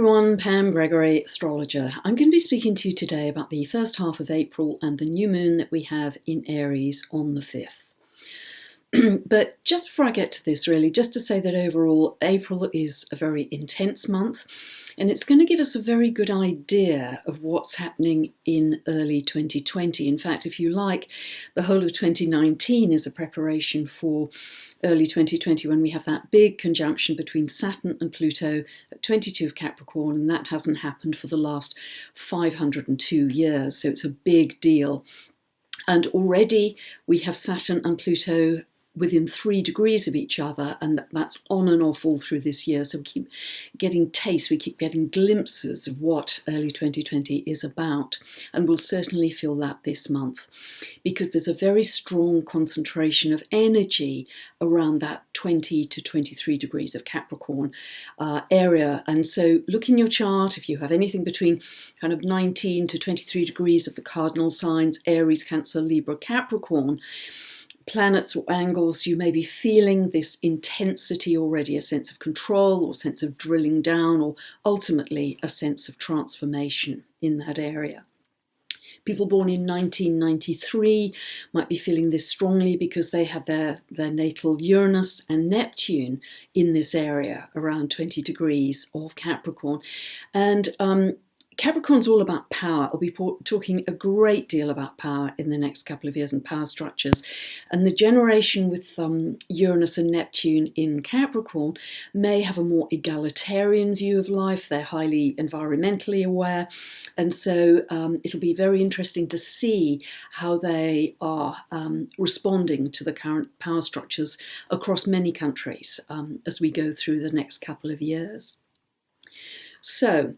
everyone, Pam Gregory, astrologer. I'm going to be speaking to you today about the first half of April and the new moon that we have in Aries on the 5th. But just before I get to this, really, just to say that overall, April is a very intense month, and it's going to give us a very good idea of what's happening in early 2020. In fact, if you like, the whole of 2019 is a preparation for early 2020 when we have that big conjunction between Saturn and Pluto at 22 of Capricorn, and that hasn't happened for the last 502 years, so it's a big deal. And already we have Saturn and Pluto within 3 degrees of each other, and that's on and off all through this year. So we keep getting tastes, we keep getting glimpses of what early 2020 is about, and we'll certainly feel that this month because there's a very strong concentration of energy around that 20 to 23 degrees of Capricorn area. And so look in your chart, if you have anything between kind of 19 to 23 degrees of the cardinal signs, Aries, Cancer, Libra, Capricorn, planets or angles, you may be feeling this intensity already, a sense of control or sense of drilling down, or ultimately a sense of transformation in that area. People born in 1993 might be feeling this strongly because they have their natal Uranus and Neptune in this area around 20 degrees of Capricorn. And Capricorn's all about power. I'll be talking a great deal about power in the next couple of years and power structures. And the generation with Uranus and Neptune in Capricorn may have a more egalitarian view of life. They're highly environmentally aware. And so it'll be very interesting to see how they are responding to the current power structures across many countries as we go through the next couple of years. So,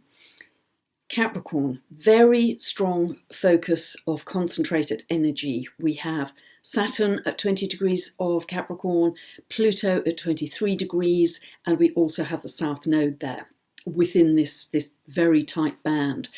Capricorn, very strong focus of concentrated energy. We have Saturn at 20 degrees of Capricorn, Pluto at 23 degrees, and we also have the South Node there within this very tight band.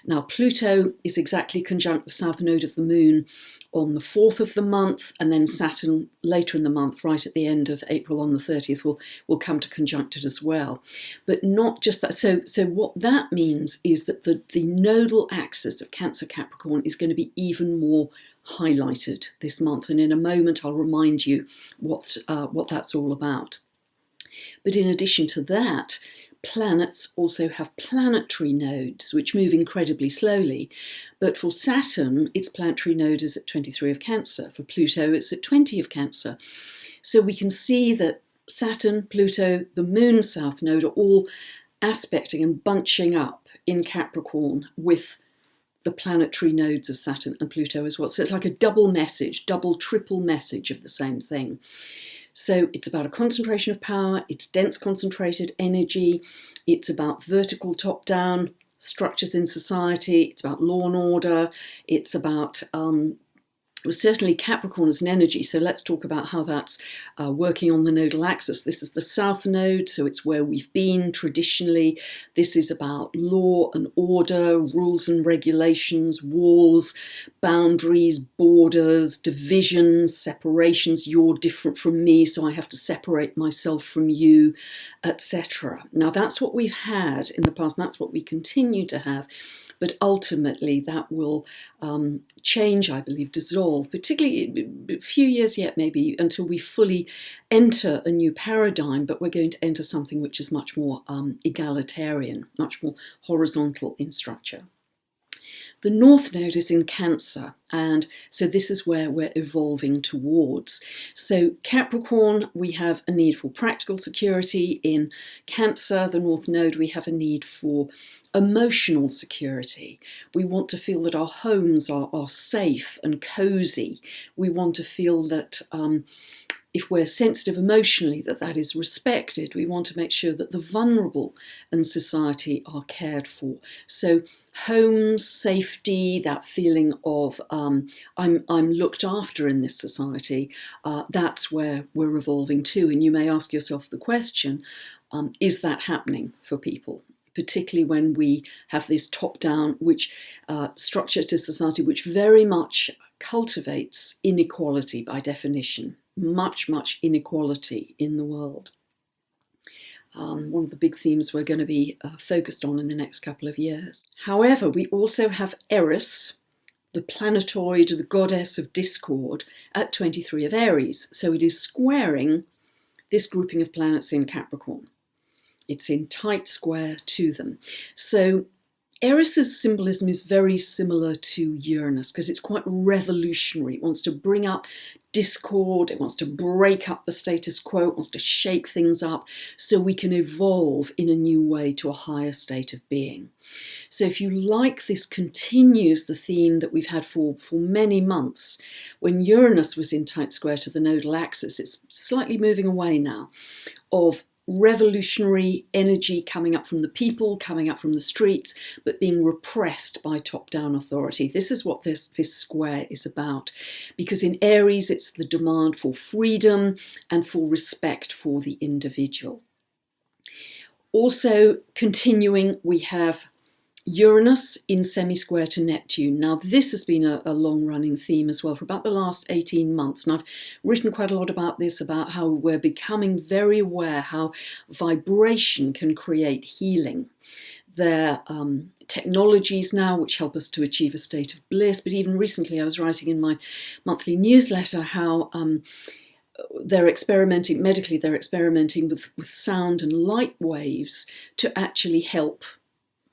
Now, Pluto is exactly conjunct the South Node of the Moon on the 4th of the month, and then Saturn later in the month, right at the end of April on the 30th, will come to conjunct it as well. But not just that. So what that means is that the nodal axis of Cancer Capricorn is going to be even more highlighted this month, and in a moment I'll remind you what that's all about. But in addition to that, planets also have planetary nodes, which move incredibly slowly. But for Saturn, its planetary node is at 23 of Cancer. For Pluto, it's at 20 of Cancer. So we can see that Saturn, Pluto, the Moon South Node are all aspecting and bunching up in Capricorn with the planetary nodes of Saturn and Pluto as well. So it's like a double message, double, triple message of the same thing. So it's about a concentration of power, it's dense concentrated energy, it's about vertical top-down structures in society, it's about law and order, it's about certainly Capricorn as an energy. So let's talk about how that's working on the nodal axis. This is the South Node, so it's where we've been traditionally. This is about law and order, rules and regulations, walls, boundaries, borders, divisions, separations. You're different from me, so I have to separate myself from you, etc. Now, that's what we've had in the past, and that's what we continue to have. But ultimately that will change, I believe, dissolve, particularly a few years yet maybe until we fully enter a new paradigm, but we're going to enter something which is much more egalitarian, much more horizontal in structure. The North Node is in Cancer, and so this is where we're evolving towards. So Capricorn, we have a need for practical security. In Cancer, the North Node, we have a need for emotional security. We want to feel that our homes are safe and cozy. We want to feel that if we're sensitive emotionally, that is respected. We want to make sure that the vulnerable in society are cared for. So homes, safety, that feeling of I'm looked after in this society, that's where we're evolving to. And you may ask yourself the question, is that happening for people? Particularly when we have this top-down structure to society which very much cultivates inequality by definition, much inequality in the world. one of the big themes we're going to be focused on in the next couple of years. However, we also have Eris, the planetoid, the goddess of discord, at 23 of Aries. So it is squaring this grouping of planets in Capricorn. It's in tight square to them. So Eris's symbolism is very similar to Uranus because it's quite revolutionary. It wants to bring up discord, it wants to break up the status quo, it wants to shake things up so we can evolve in a new way to a higher state of being. So if you like, this continues the theme that we've had for many months. When Uranus was in tight square to the nodal axis, it's slightly moving away now, of revolutionary energy coming up from the people, coming up from the streets, but being repressed by top-down authority. This is what this square is about. Because in Aries, it's the demand for freedom and for respect for the individual. Also continuing, we have Uranus in semi-square to Neptune. Now, this has been a long-running theme as well for about the last 18 months. And I've written quite a lot about this, about how we're becoming very aware how vibration can create healing. There are technologies now which help us to achieve a state of bliss. But even recently, I was writing in my monthly newsletter how they're experimenting, medically, they're experimenting with sound and light waves to actually help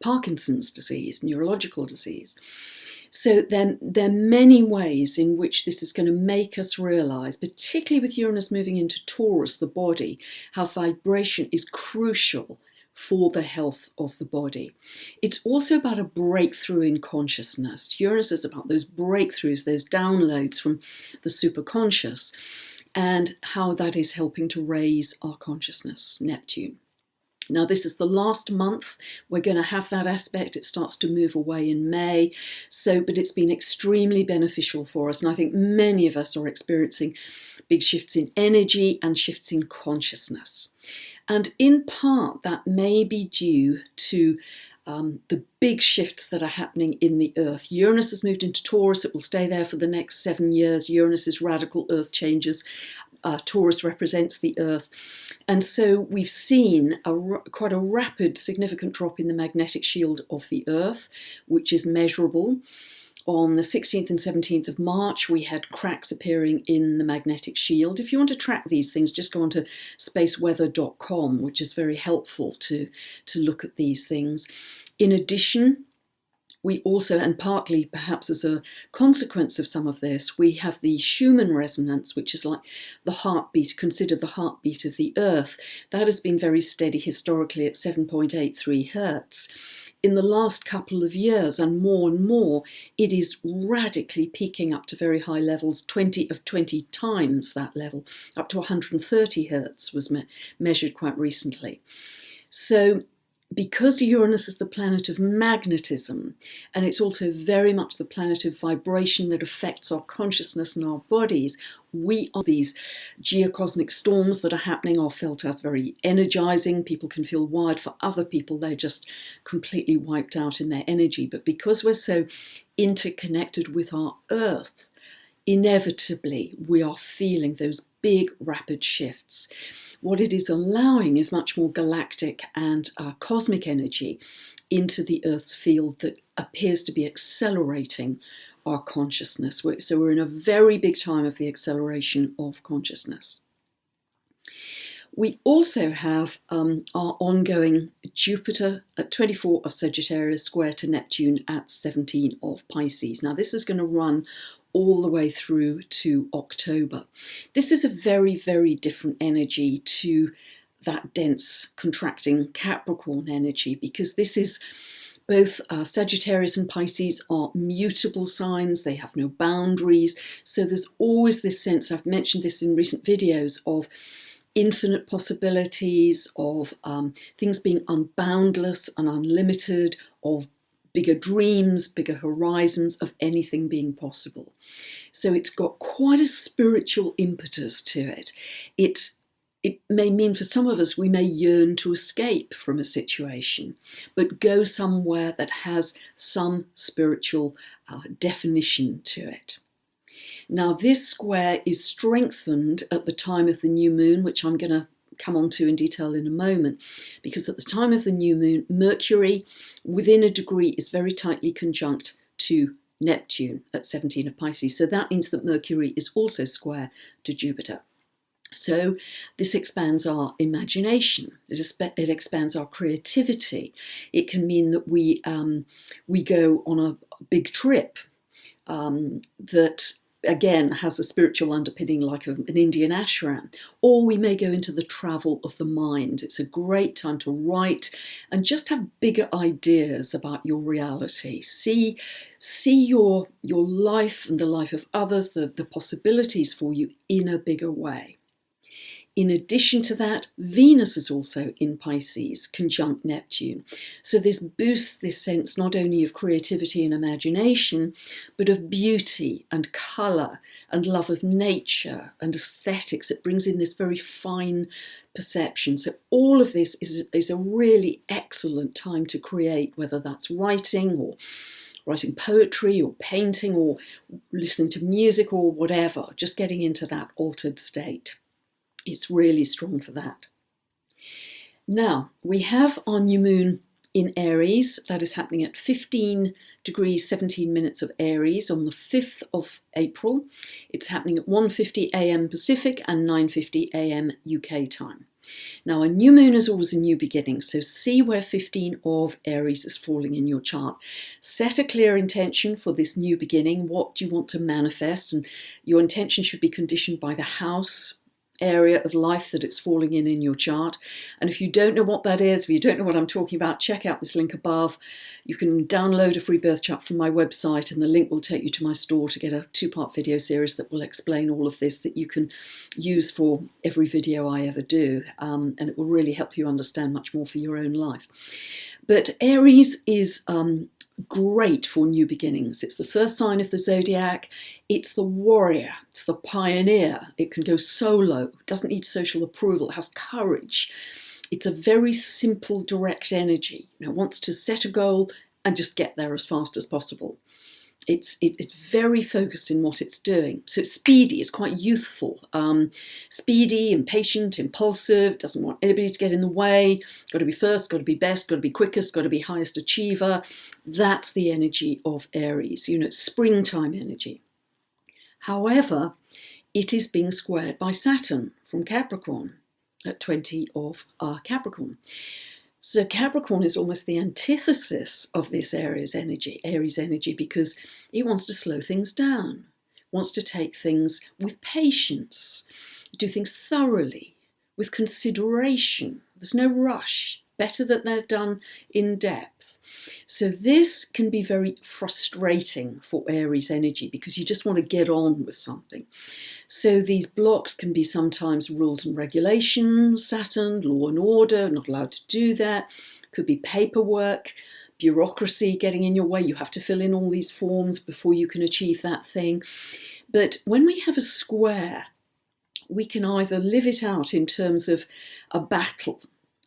Parkinson's disease, neurological disease. So there are many ways in which this is going to make us realise, particularly with Uranus moving into Taurus, the body, how vibration is crucial for the health of the body. It's also about a breakthrough in consciousness. Uranus is about those breakthroughs, those downloads from the superconscious, and how that is helping to raise our consciousness, Neptune. Now, this is the last month we're going to have that aspect. It starts to move away in May. But it's been extremely beneficial for us. And I think many of us are experiencing big shifts in energy and shifts in consciousness. And in part, that may be due to the big shifts that are happening in the Earth. Uranus has moved into Taurus. It will stay there for the next 7 years. Uranus is radical Earth changes. Taurus represents the Earth. And so we've seen quite a rapid, significant drop in the magnetic shield of the Earth, which is measurable. On the 16th and 17th of March, we had cracks appearing in the magnetic shield. If you want to track these things, just go onto spaceweather.com, which is very helpful to look at these things. In addition, we also, and partly perhaps as a consequence of some of this, we have the Schumann resonance, which is like the heartbeat, considered the heartbeat of the Earth. That has been very steady historically at 7.83 hertz. In the last couple of years, and more, it is radically peaking up to very high levels, 20 times that level, up to 130 hertz was measured quite recently. So because Uranus is the planet of magnetism, and it's also very much the planet of vibration that affects our consciousness and our bodies, these geocosmic storms that are happening are felt as very energizing. People can feel wired. For other people, they're just completely wiped out in their energy. But because we're so interconnected with our Earth, inevitably we are feeling those big rapid shifts. What it is allowing is much more galactic and cosmic energy into the Earth's field that appears to be accelerating our consciousness. So we're in a very big time of the acceleration of consciousness. We also have our ongoing Jupiter at 24 of Sagittarius square to Neptune at 17 of Pisces. Now this is going to run all the way through to October. This is a very, very different energy to that dense, contracting Capricorn energy, because this is both Sagittarius and Pisces are mutable signs. They have no boundaries. So there's always this sense, I've mentioned this in recent videos, of infinite possibilities, of things being unboundless and unlimited, of bigger dreams, bigger horizons, of anything being possible. So it's got quite a spiritual impetus to it. It may mean for some of us we may yearn to escape from a situation, but go somewhere that has some spiritual definition to it. Now this square is strengthened at the time of the new moon, which I'm going to come on to in detail in a moment, because at the time of the new moon, Mercury within a degree is very tightly conjunct to Neptune at 17 of Pisces. So that means that Mercury is also square to Jupiter. So this expands our imagination. It expands our creativity. It can mean that we go on a big trip that again has a spiritual underpinning, like an Indian ashram, or we may go into the travel of the mind. It's a great time to write and just have bigger ideas about your reality. See your life and the life of others, the possibilities for you in a bigger way. In addition to that, Venus is also in Pisces, conjunct Neptune. So this boosts this sense not only of creativity and imagination, but of beauty and colour and love of nature and aesthetics. It brings in this very fine perception. So all of this is a really excellent time to create, whether that's writing or writing poetry or painting or listening to music or whatever, just getting into that altered state. It's really strong for that. Now, we have our new moon in Aries. That is happening at 15 degrees 17 minutes of Aries on the 5th of April. It's happening at 1:50 a.m. Pacific and 9:50 a.m. UK time. Now, a new moon is always a new beginning, so see where 15 of Aries is falling in your chart. Set a clear intention for this new beginning. What do you want to manifest? And your intention should be conditioned by the house area of life that it's falling in your chart. And if you don't know what that is, if you don't know what I'm talking about, check out this link above. You can download a free birth chart from my website, and the link will take you to my store to get a 2-part video series that will explain all of this, that you can use for every video I ever do, and it will really help you understand much more for your own life. But Aries is great for new beginnings. It's the first sign of the zodiac. It's the warrior. It's the pioneer. It can go solo. It doesn't need social approval. It has courage. It's a very simple, direct energy. It wants to set a goal and just get there as fast as possible. It's very focused in what it's doing. So it's speedy, it's quite youthful. Speedy, impatient, impulsive, doesn't want anybody to get in the way, got to be first, got to be best, got to be quickest, got to be highest achiever. That's the energy of Aries, it's springtime energy. However, it is being squared by Saturn from Capricorn at 20 of Capricorn. So Capricorn is almost the antithesis of this Aries energy, because it wants to slow things down, wants to take things with patience, do things thoroughly, with consideration. There's no rush. Better that they're done in depth. So this can be very frustrating for Aries energy because you just want to get on with something. So these blocks can be sometimes rules and regulations, Saturn, law and order, not allowed to do that. Could be paperwork, bureaucracy getting in your way. You have to fill in all these forms before you can achieve that thing. But when we have a square, we can either live it out in terms of a battle,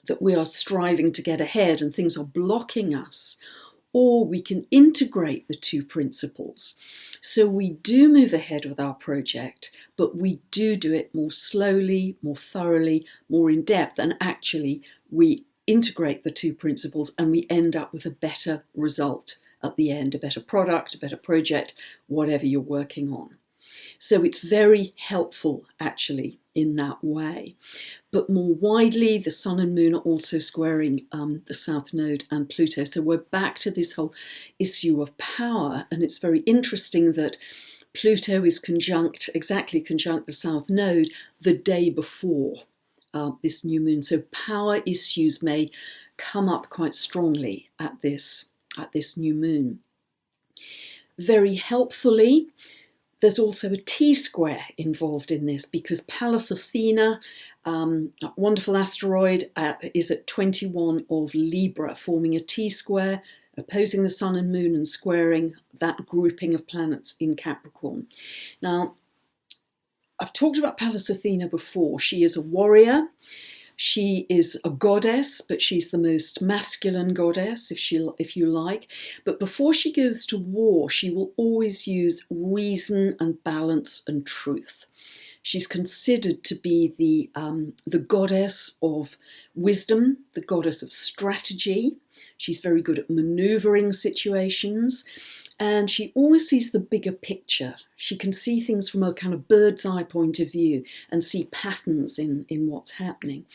that we are striving to get ahead and things are blocking us, or we can integrate the two principles. So we do move ahead with our project, but we do it more slowly, more thoroughly, more in depth, and actually we integrate the two principles and we end up with a better result at the end, a better product, a better project, whatever you're working on. So it's very helpful actually in that way. But more widely, the Sun and Moon are also squaring the South Node and Pluto. So we're back to this whole issue of power. And it's very interesting that Pluto is exactly conjunct the South Node the day before this new moon. So power issues may come up quite strongly at this new moon. Very helpfully, there's also a T-square involved in this because Pallas Athena, a wonderful asteroid, is at 21 of Libra, forming a T-square, opposing the Sun and Moon and squaring that grouping of planets in Capricorn. Now, I've talked about Pallas Athena before. She is a warrior. She is a goddess, but she's the most masculine goddess, if you like. But before she goes to war, she will always use reason and balance and truth. She's considered to be the goddess of wisdom, the goddess of strategy. She's very good at maneuvering situations, and she always sees the bigger picture. She can see things from a kind of bird's eye point of view and see patterns in what's happening.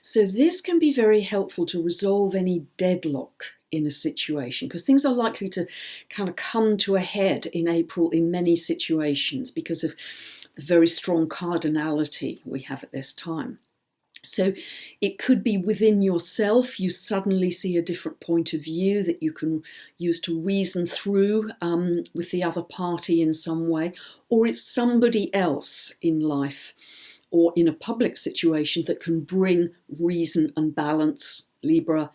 So this can be very helpful to resolve any deadlock in a situation, because things are likely to kind of come to a head in April in many situations because of the very strong cardinality we have at this time. So it could be within yourself, you suddenly see a different point of view that you can use to reason through with the other party in some way, or it's somebody else in life or in a public situation that can bring reason and balance, Libra,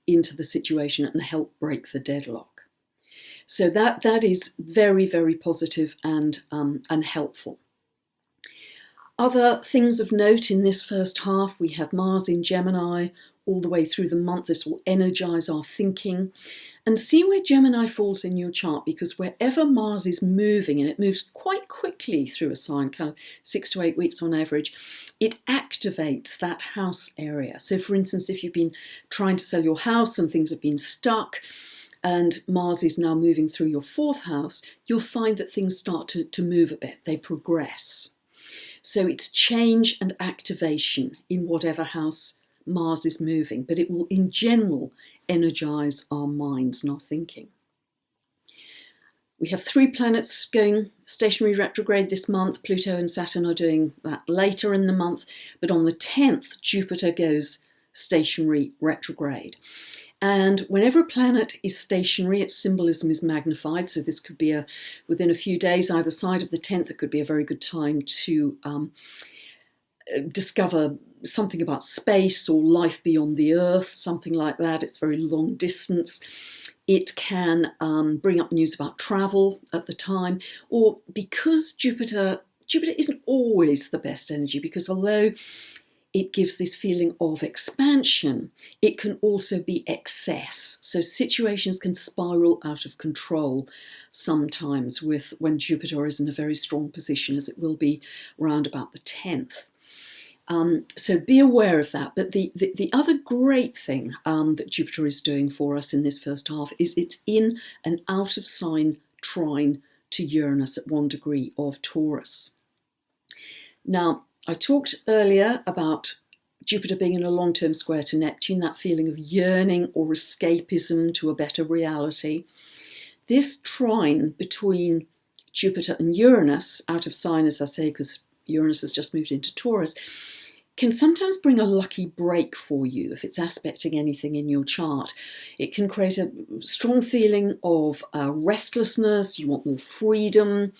into the situation and help break the deadlock. So that is very, very positive and helpful. Other things of note in this first half, we have Mars in Gemini all the way through the month. This will energize our thinking. And see where Gemini falls in your chart, because wherever Mars is moving, and it moves quite quickly through a sign, kind of 6 to 8 weeks on average, it activates that house area. So for instance, if you've been trying to sell your house and things have been stuck, and Mars is now moving through your 4th house, you'll find that things start to move a bit, they progress. So it's change and activation in whatever house Mars is moving, but it will in general energize our minds and our thinking. We have 3 planets going stationary retrograde this month. Pluto and Saturn are doing that later in the month, but on the 10th, Jupiter goes stationary retrograde. And whenever a planet is stationary, its symbolism is magnified. So this could be within a few days, either side of the 10th, it could be a very good time to discover something about space or life beyond the Earth, something like that. It's very long distance. It can bring up news about travel at the time, or because Jupiter isn't always the best energy, because although it gives this feeling of expansion, it can also be excess. So situations can spiral out of control sometimes when Jupiter is in a very strong position, as it will be around about the 10th. So be aware of that. But the other great thing that Jupiter is doing for us in this first half is it's in an out of sign trine to Uranus at 1 degree of Taurus. Now, I talked earlier about Jupiter being in a long-term square to Neptune, that feeling of yearning or escapism to a better reality. This trine between Jupiter and Uranus, out of sign, as I say, because Uranus has just moved into Taurus, can sometimes bring a lucky break for you if it's aspecting anything in your chart. It can create a strong feeling of restlessness. You want more freedom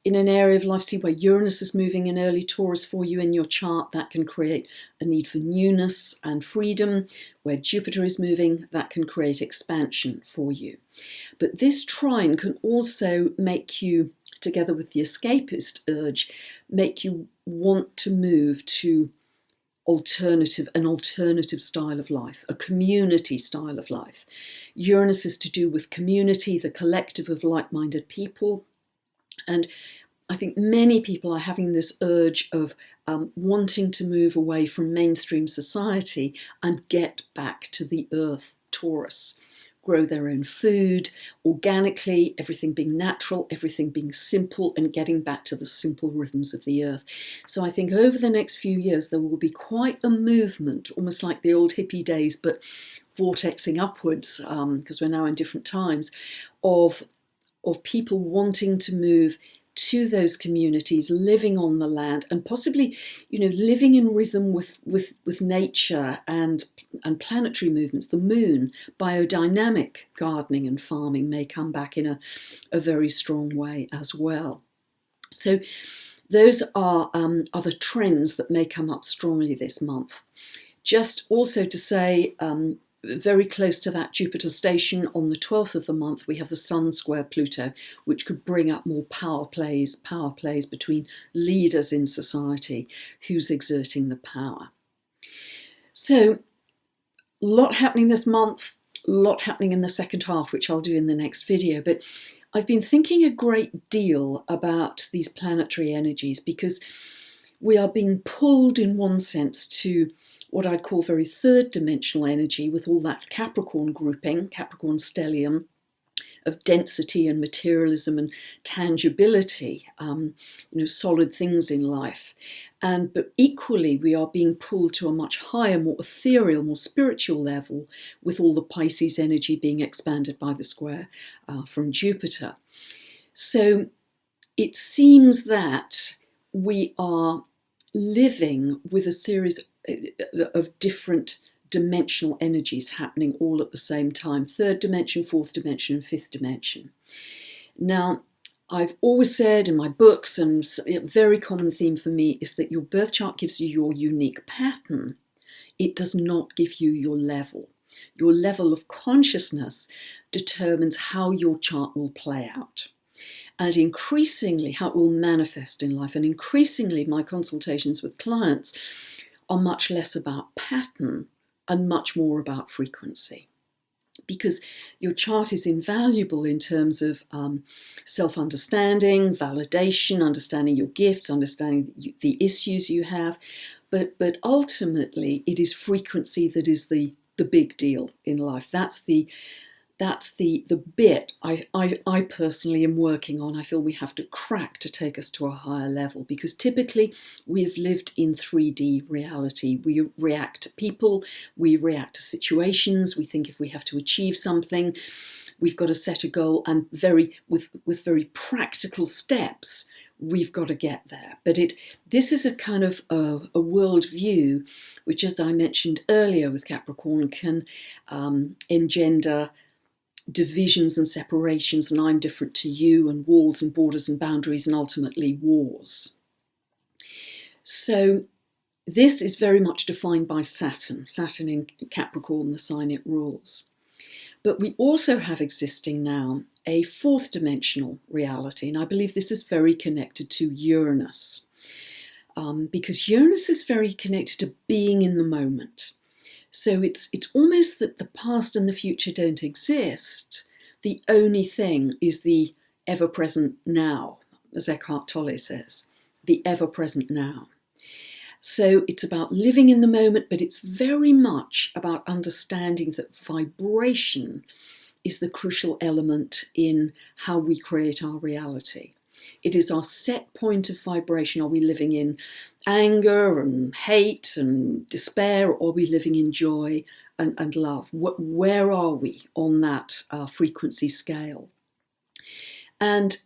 in an area of life. See where Uranus is moving in early Taurus for you in your chart, that can create a need for newness and freedom. Where Jupiter is moving, that can create expansion for you. But this trine can also make you, together with the escapist urge, make you want to move to an alternative style of life, a community style of life. Uranus is to do with community, the collective of like-minded people. And I think many people are having this urge of wanting to move away from mainstream society and get back to the earth, Taurus. Grow their own food organically, everything being natural, everything being simple, and getting back to the simple rhythms of the earth. So I think over the next few years there will be quite a movement, almost like the old hippie days, but vortexing upwards, because we're now in different times, of people wanting to move to those communities, living on the land, and possibly, living in rhythm with nature and planetary movements. The moon, biodynamic gardening and farming may come back in a very strong way as well. So those are other trends that may come up strongly this month. Just also to say, very close to that Jupiter station on the 12th of the month, we have the Sun square Pluto, which could bring up more power plays between leaders in society, who's exerting the power. So, a lot happening this month, a lot happening in the second half, which I'll do in the next video. But I've been thinking a great deal about these planetary energies because we are being pulled in one sense to what I'd call very third dimensional energy, with all that Capricorn grouping, Capricorn stellium, of density and materialism and tangibility, solid things in life. But equally, we are being pulled to a much higher, more ethereal, more spiritual level, with all the Pisces energy being expanded by the square from Jupiter. So it seems that we are living with a series of different dimensional energies happening all at the same time: third dimension, fourth dimension, and fifth dimension. Now, I've always said in my books, and a very common theme for me is that your birth chart gives you your unique pattern. It does not give you your level. Your level of consciousness determines how your chart will play out, and increasingly how it will manifest in life. And increasingly, my consultations with clients are much less about pattern and much more about frequency, because your chart is invaluable in terms of self-understanding, validation, understanding your gifts, understanding the issues you have, but ultimately it is frequency that is the big deal in life. That's the bit I personally am working on. I feel we have to crack to take us to a higher level, because typically we've lived in 3D reality. We react to people, we react to situations, we think if we have to achieve something, we've got to set a goal, and with very practical steps, we've got to get there. But this is a kind of a world view, which, as I mentioned earlier with Capricorn, can engender divisions and separations, and I'm different to you, and walls and borders and boundaries, and ultimately wars. So this is very much defined by Saturn in Capricorn, the sign it rules. But we also have existing now a fourth dimensional reality, and I believe this is very connected to Uranus, because Uranus is very connected to being in the moment. So it's almost that the past and the future don't exist. The only thing is the ever-present now, as Eckhart Tolle says, the ever-present now. So it's about living in the moment, but it's very much about understanding that vibration is the crucial element in how we create our reality. It is our set point of vibration. Are we living in anger and hate and despair, or are we living in joy and love? Where are we on that frequency scale? And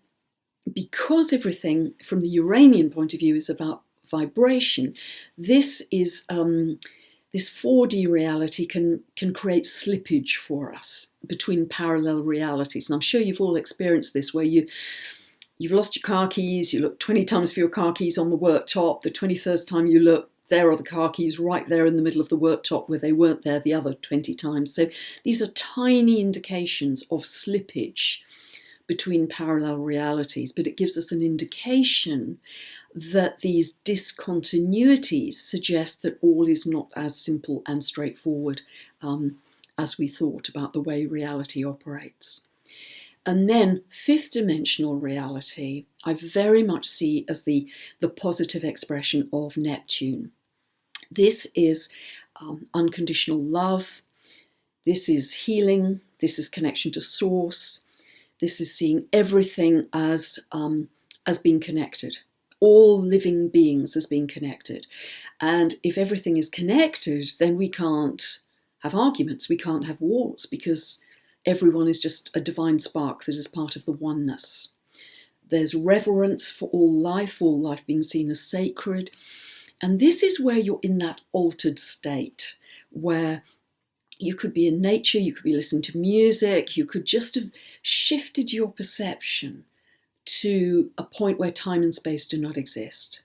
because everything from the Uranian point of view is about vibration, this 4D reality can create slippage for us between parallel realities. And I'm sure you've all experienced this, where you've lost your car keys, you look 20 times for your car keys on the worktop, the 21st time you look, there are the car keys right there in the middle of the worktop where they weren't there the other 20 times. So these are tiny indications of slippage between parallel realities, but it gives us an indication that these discontinuities suggest that all is not as simple and straightforward as we thought about the way reality operates. And then fifth dimensional reality, I very much see as the positive expression of Neptune. This is unconditional love. This is healing. This is connection to source. This is seeing everything as being connected. All living beings as being connected. And if everything is connected, then we can't have arguments. We can't have wars, because everyone is just a divine spark that is part of the oneness. There's reverence for all life being seen as sacred. And this is where you're in that altered state, where you could be in nature, you could be listening to music, you could just have shifted your perception to a point where time and space do not exist.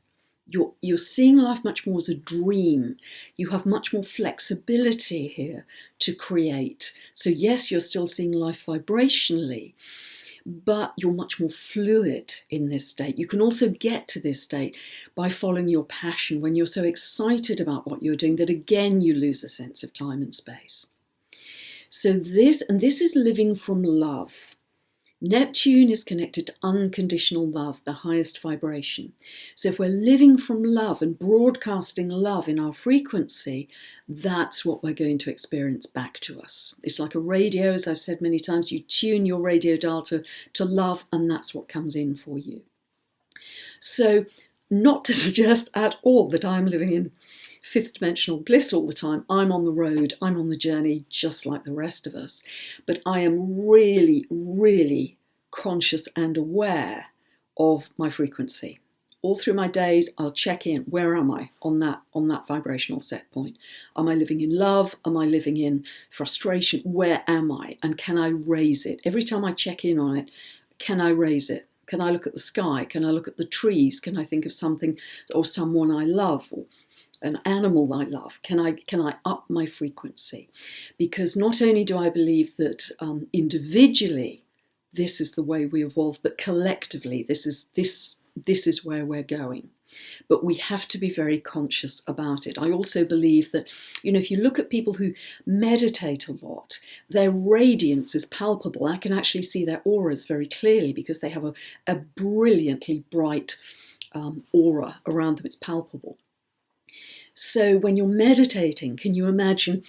You're seeing life much more as a dream. You have much more flexibility here to create. So yes, you're still seeing life vibrationally, but you're much more fluid in this state. You can also get to this state by following your passion, when you're so excited about what you're doing that again you lose a sense of time and space. So this is living from love. Neptune is connected to unconditional love, the highest vibration. So if we're living from love and broadcasting love in our frequency, that's what we're going to experience back to us. It's like a radio, as I've said many times, you tune your radio dial to love, and that's what comes in for you. So not to suggest at all that I'm living in fifth dimensional bliss all the time. I'm on the road, I'm on the journey just like the rest of us. But I am really, really conscious and aware of my frequency. All through my days, I'll check in. Where am I on that vibrational set point? Am I living in love? Am I living in frustration? Where am I? And can I raise it? Every time I check in on it, can I raise it? Can I look at the sky? Can I look at the trees? Can I think of something or someone I love, or an animal I love? Can I up my frequency? Because not only do I believe that individually this is the way we evolve, but collectively this is where we're going. But we have to be very conscious about it. I also believe that, if you look at people who meditate a lot, their radiance is palpable. I can actually see their auras very clearly because they have a brilliantly bright aura around them. It's palpable. So when you're meditating, can you imagine,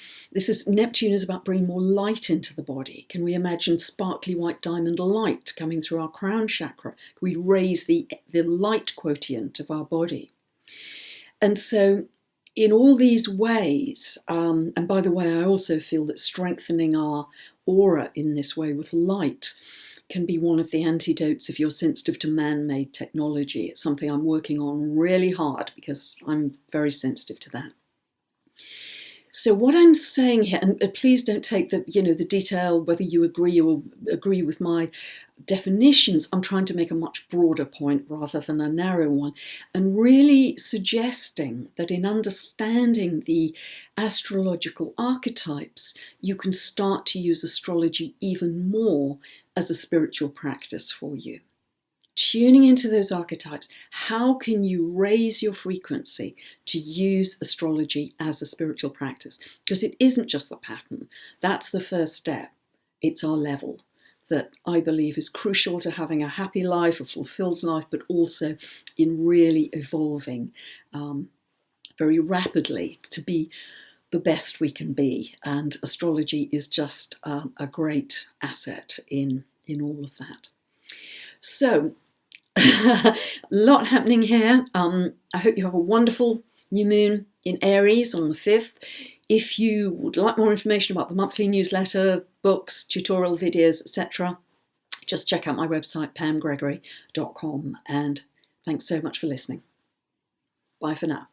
Neptune is about bringing more light into the body. Can we imagine sparkly white diamond light coming through our crown chakra? Can we raise the light quotient of our body? And so in all these ways, and by the way, I also feel that strengthening our aura in this way with light can be one of the antidotes if you're sensitive to man-made technology. It's something I'm working on really hard because I'm very sensitive to that. So what I'm saying here, and please don't take the detail, whether you agree or agree with my definitions. I'm trying to make a much broader point rather than a narrow one, and really suggesting that in understanding the astrological archetypes, you can start to use astrology even more as a spiritual practice for you. Tuning into those archetypes, how can you raise your frequency to use astrology as a spiritual practice? Because it isn't just the pattern. That's the first step. It's our level that I believe is crucial to having a happy life, a fulfilled life, but also in really evolving very rapidly to be the best we can be. And astrology is just a great asset in all of that. So, a lot happening here. I hope you have a wonderful new moon in Aries on the 5th. If you would like more information about the monthly newsletter, books, tutorial videos, etc., just check out my website, pamgregory.com. And thanks so much for listening. Bye for now.